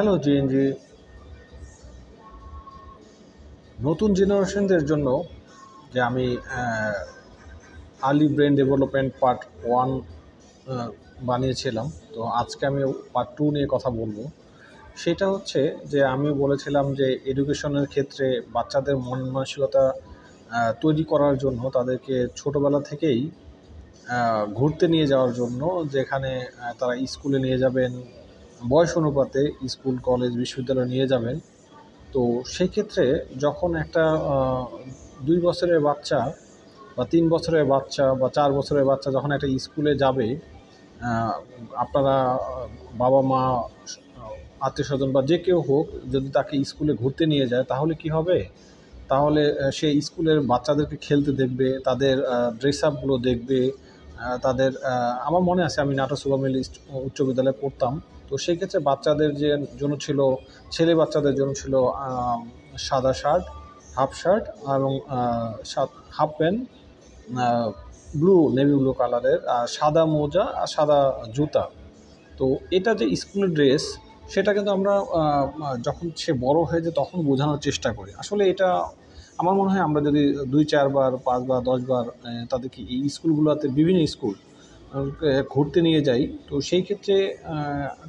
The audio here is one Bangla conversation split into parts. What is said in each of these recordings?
Hello GNG. নতুন জেনারেশনদের জন্য যে আমি আর্লি ব্রেন ডেভেলপমেন্ট পার্ট 1 বানিয়েছিলাম, তো আজকে আমি পার্ট 2 নিয়ে কথা বলবো। সেটা হচ্ছে যে আমি বলেছিলাম যে এডুকেশনের ক্ষেত্রে বাচ্চাদের মন মানসিকতা তৈরি করার জন্য তাদেরকে ছোটোবেলা থেকেই ঘুরতে নিয়ে যাওয়ার জন্য, যেখানে তারা স্কুলে নিয়ে যাবেন, বয়স অনুপাতে স্কুল কলেজ বিশ্ববিদ্যালয়ে নিয়ে যাবেন। তো সেই ক্ষেত্রে যখন একটা 2 বছরের বাচ্চা বা 3 বছরের বাচ্চা বা 4 বছরের বাচ্চা যখন একটা স্কুলে যাবে, আপনারা বাবা মা, আত্মীয় স্বজন বা যে কেউ হোক, যদি তাকে স্কুলে ঘুরতে নিয়ে যায় তাহলে কি হবে? তাহলে সে স্কুলের বাচ্চাদেরকে খেলতে দেখবে, তাদের ড্রেস আপগুলো দেখবে, তাদের আমার মনে আছে আমি নাটোর সুপার মিল উচ্চ বিদ্যালয়ে পড়তাম। তো সেই ক্ষেত্রে বাচ্চাদের জন্য ছিল, ছেলে বাচ্চাদের জন্য ছিল সাদা শার্ট, হাফ শার্ট এবং হাফ প্যান্ট, নেভি ব্লু কালারের, আর সাদা মোজা আর সাদা জুতা। তো এটা যে স্কুলের ড্রেস, সেটা কিন্তু আমরা যখন সে বড় হয়ে যায় তখন বোঝানোর চেষ্টা করি। আসলে এটা আমার মনে হয় আমরা যদি 2-4 বার 5 বার 10 বার তাদেরকে এই স্কুলগুলোতে, বিভিন্ন স্কুল ঘুরতে নিয়ে যাই, তো সেই ক্ষেত্রে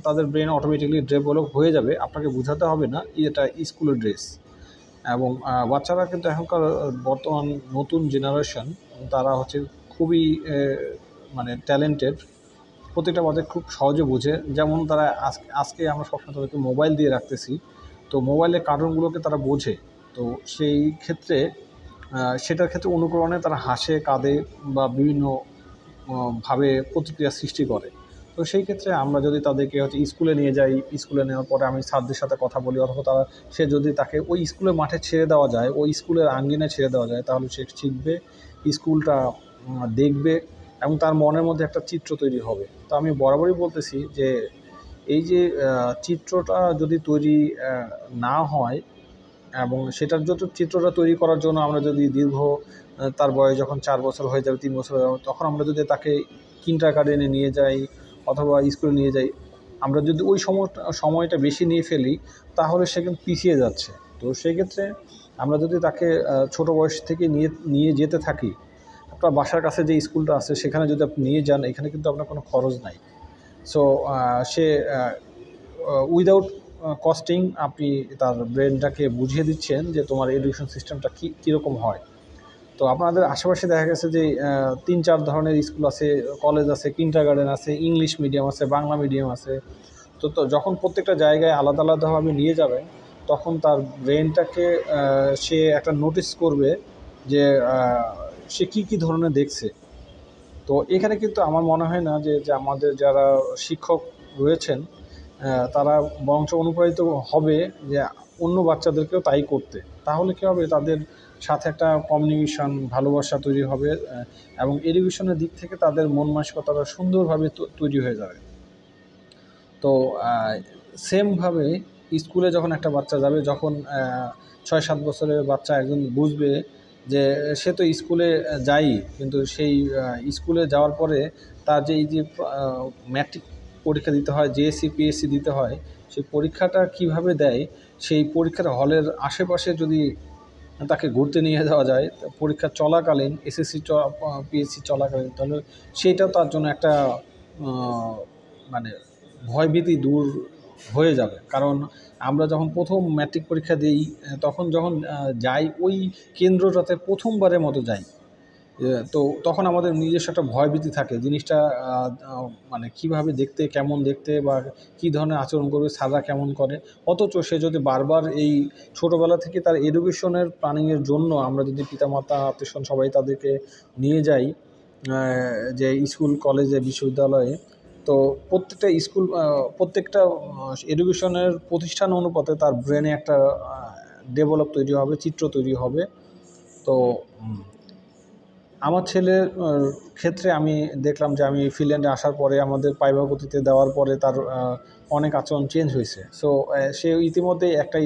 তাদের ব্রেন অটোমেটিকলি ডেভেলপ হয়ে যাবে। আপনাকে বোঝাতে হবে না এটা স্কুলের ড্রেস। এবং বাচ্চারা কিন্তু এখনকার বর্তমান নতুন জেনারেশন, তারা হচ্ছে খুবই মানে ট্যালেন্টেড। প্রত্যেকটা বাচ্চা খুব সহজে বোঝে। যেমন তারা আজকে আমরা সবসময় তাদেরকে মোবাইল দিয়ে রাখতেছি, তো মোবাইলের কার্টুনগুলোকে তারা বোঝে। তো সেই ক্ষেত্রে সেটার ক্ষেত্রে অনুকরণে তারা হাসে, কাঁদে বা বিভিন্ন ভাবে প্রতিক্রিয়া সৃষ্টি করে। তো সেই ক্ষেত্রে আমরা যদি তাদেরকে হচ্ছে স্কুলে নিয়ে যাই, স্কুলে নেওয়ার পরে আমি স্যারদের সাথে কথা বলি, অথবা সে যদি তাকে ওই স্কুলের মাঠে ছেড়ে দেওয়া যায়, ওই স্কুলের আঙ্গিনায় ছেড়ে দেওয়া যায়, তাহলে সে শিখবে, স্কুলটা দেখবে এবং তার মনের মধ্যে একটা চিত্র তৈরি হবে। তো আমি বরাবরই বলতেছি যে এই যে চিত্রটা যদি তৈরি না হয়, এবং সেটার চিত্রটা তৈরি করার জন্য আমরা যদি দীর্ঘ তার বয়স যখন 4 বছর হয়ে যাবে, 3 বছর হয়ে যাবে, তখন আমরা যদি তাকে কিন্ডারগার্টেনে নিয়ে যাই অথবা স্কুলে নিয়ে যাই, আমরা যদি ওই সময়টা বেশি নিয়ে ফেলি, তাহলে সে কিন্তু পিছিয়ে যাচ্ছে। তো সেক্ষেত্রে আমরা যদি তাকে ছোট বয়স থেকে নিয়ে যেতে থাকি, আপনার বাসার কাছে যে স্কুলটা আছে সেখানে যদি আপনি নিয়ে যান, এখানে কিন্তু আপনার কোনো খরচ নাই। সো সে উইদাউট কস্টিং আপনি তার ব্রেনটাকে বুঝিয়ে দিচ্ছেন যে তোমার এডুকেশন সিস্টেমটা কীরকম হয়। তো আপনাদের আশেপাশে দেখা গেছে যে 3-4 ধরনের স্কুল আছে, কলেজ আছে, কিন্ডারগার্টেন আছে, ইংলিশ মিডিয়াম আছে, বাংলা মিডিয়াম আছে। তো যখন প্রত্যেকটা জায়গায় আলাদা আলাদাভাবে নিয়ে যাবেন, তখন তার ব্রেনটাকে সে একটা নোটিস করবে যে সে কী ধরনের দেখছে। তো এখানে কিন্তু আমার মনে হয় না যে আমাদের যারা শিক্ষক রয়েছেন তারা বরঞ্চ অনুপ্রাণিত হবে যে অন্য বাচ্চাদেরকেও তাই করতে। তাহলে কী হবে, তাদের সাথে একটা কমিউনিকেশন, ভালোবাসা তৈরি হবে, এবং এডুকেশনের দিক থেকে তাদের মন মানসিকতাটা সুন্দরভাবে তৈরি হয়ে যাবে। তো সেমভাবে স্কুলে যখন একটা বাচ্চা যাবে, যখন 6-7 বছরের বাচ্চা একজন বুঝবে যে সে তো স্কুলে যাই, কিন্তু সেই স্কুলে যাওয়ার পরে তার যে এই যে ম্যাট্রিক পরীক্ষা দিতে হয়, জেএসসি পিএসসি দিতে হয়, সেই পরীক্ষাটা কিভাবে দেয়, সেই পরীক্ষার হলের আশেপাশে যদি তাকে ঘুরতে নিয়ে যাওয়া যায় পরীক্ষা চলাকালীন, এসএসসি পিএসসি চলাকালীন, তাহলে সেইটাও তার জন্য একটা মানে ভয়ভীতি দূর হয়ে যাবে। কারণ আমরা যখন প্রথম ম্যাট্রিক পরীক্ষা দিই, তখন যখন যাই ওই কেন্দ্রটাতে প্রথমবারের মতো যাই, তো তখন আমাদের নিজস্ব একটা ভয়ভীতি থাকে, জিনিসটা মানে কীভাবে দেখতে, কেমন দেখতে বা কী ধরনের আচরণ করবে, স্যাররা কেমন করে। অথচ সে যদি বারবার এই ছোটোবেলা থেকে তার এডুকেশনের প্ল্যানিংয়ের জন্য আমরা যদি পিতামাতা, আত্মীয়স্বজন সবাই তাদেরকে নিয়ে যাই যে স্কুল কলেজে বিশ্ববিদ্যালয়ে, তো প্রত্যেকটা স্কুল, প্রত্যেকটা এডুকেশনের প্রতিষ্ঠান অনুপাতে তার ব্রেনে একটা ডেভেলপ তৈরি হবে, চিত্র তৈরি হবে। তো আমার ছেলের ক্ষেত্রে আমি দেখলাম যে আমি ফিনল্যান্ডে আসার পরে আমাদের পাইবাগতিতে দেওয়ার পরে তার অনেক আচরণ চেঞ্জ হয়েছে। সো সে ইতিমধ্যে একটা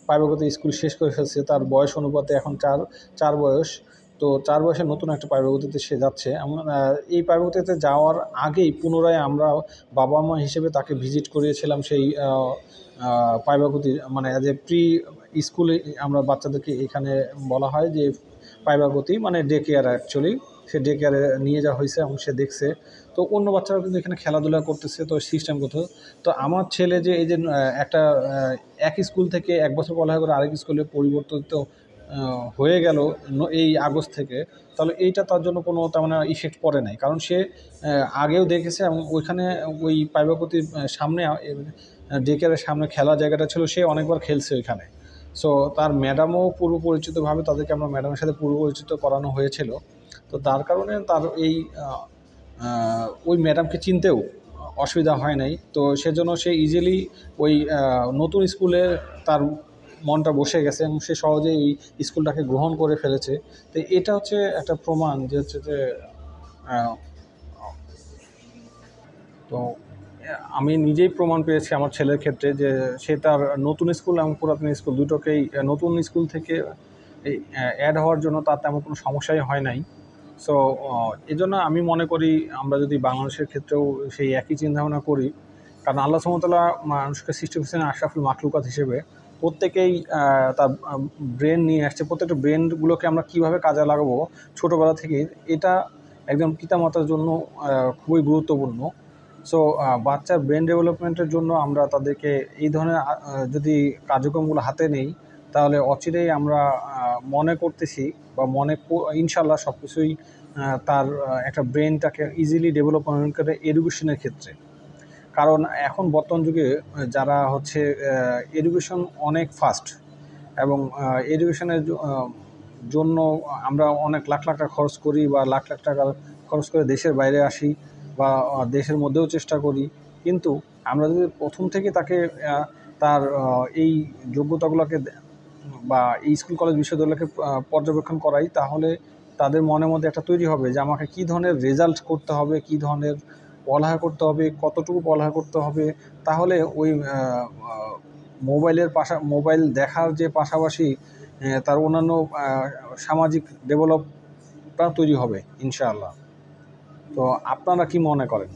পাইবাগতি স্কুল শেষ করে ফেলছে, তার বয়স অনুপাতে এখন 4 বয়স। তো 4 বয়সে নতুন একটা পাইবাগতিতে সে যাচ্ছে। এই পাইবাগতিতে যাওয়ার আগেই পুনরায় আমরা বাবা মা হিসেবে তাকে ভিজিট করিয়েছিলাম সেই পাইবাগতি, মানে অ্যাজ এ প্রি স্কুলে আমরা বাচ্চাদেরকে এখানে বলা হয় যে পাইবাগতি মানে ডে কেয়ার অ্যাকচুয়ালি। সে ডে কেয়ারে নিয়ে যাওয়া হয়েছে এবং সে দেখছে। তো অন্য বাচ্চারাও কিন্তু এখানে খেলাধুলা করতেছে, তো সিস্টেম করতে। তো আমার ছেলে যে এই যে একটা এক স্কুল থেকে 1 বছর পড়ালেখা করে আরেক স্কুলে পরিবর্তিত হয়ে গেল এই আগস্ট থেকে, তাহলে এইটা তার জন্য কোনো তেমন ইফেক্ট পড়ে নাই, কারণ সে আগেও দেখেছে এবং ওইখানে ওই পাইবাগতির সামনে ডে কেয়ারের সামনে খেলার জায়গাটা ছিল, সে অনেকবার খেলছে ওইখানে। সো তার ম্যাডামও পূর্ব পরিচিতভাবে তাদেরকে আমরা ম্যাডামের সাথে পূর্ব পরিচিত করানো হয়েছিল। তো তার কারণে তার এই ওই ম্যাডামকে চিনতেও অসুবিধা হয় নাই। তো সেজন্য সে ইজিলি ওই নতুন স্কুলে তার মনটা বসে গেছে এবং সে সহজেই এই স্কুলটাকে গ্রহণ করে ফেলেছে। তো এটা হচ্ছে একটা প্রমাণ যে হচ্ছে যে আহ, তো আমি নিজেই প্রমাণ পেয়েছি আমার ছেলের ক্ষেত্রে যে সে তার নতুন স্কুল এবং পুরাতন স্কুল দুটোকেই, নতুন স্কুল থেকে এই অ্যাড হওয়ার জন্য তার তেমন কোনো সমস্যাই হয় নাই। সো এই জন্য আমি মনে করি আমরা যদি বাংলাদেশের ক্ষেত্রেও সেই একই চিন্তাভাবনা করি, কারণ আল্লাহ সুবহানাহু ওয়া তাআলা মানুষকে সৃষ্টি করেছেন আশরাফুল মাখলুকাত হিসেবে, প্রত্যেকেই তার ব্রেন নিয়ে আসছে। প্রত্যেকটা ব্রেনগুলোকে আমরা কীভাবে কাজে লাগাবো ছোটোবেলা থেকেই, এটা একজন পিতামাতার জন্য খুবই গুরুত্বপূর্ণ। সো বাচ্চার ব্রেন ডেভেলপমেন্টের জন্য আমরা তাদেরকে এই ধরনের যদি কার্যক্রমগুলো হাতে নেই, তাহলে অচিরেই আমরা মনে করতেছি বা ইনশাল্লাহ সব কিছুই তার একটা ব্রেনটাকে ইজিলি ডেভেলপমেন্ট করে এডুকেশনের ক্ষেত্রে। কারণ এখন বর্তমান যুগে যারা হচ্ছে এডুকেশন অনেক ফাস্ট, এবং এডুকেশনের জন্য আমরা অনেক লাখ লাখ টাকা খরচ করি বা লাখ লাখ টাকা খরচ করে দেশের বাইরে আসি বা দেশের মধ্যেও চেষ্টা করি। কিন্তু আমরা যদি প্রথম থেকে তাকে তার এই যোগ্যতাগুলোকে বা এই স্কুল কলেজ বিশ্ববিদ্যালয়কে পর্যবেক্ষণ করাই, তাহলে তাদের মনের মধ্যে একটা তৈরি হবে যে আমাকে কী ধরনের রেজাল্ট করতে হবে, কী ধরনের পড়ালেখা করতে হবে, কতটুকু পড়ালেখা করতে হবে। তাহলে ওই মোবাইল দেখার যে পাশাপাশি তার অন্যান্য সামাজিক ডেভেলপটা তৈরি হবে ইনশাআল্লাহ। তো আপনারা কি মনে করেন?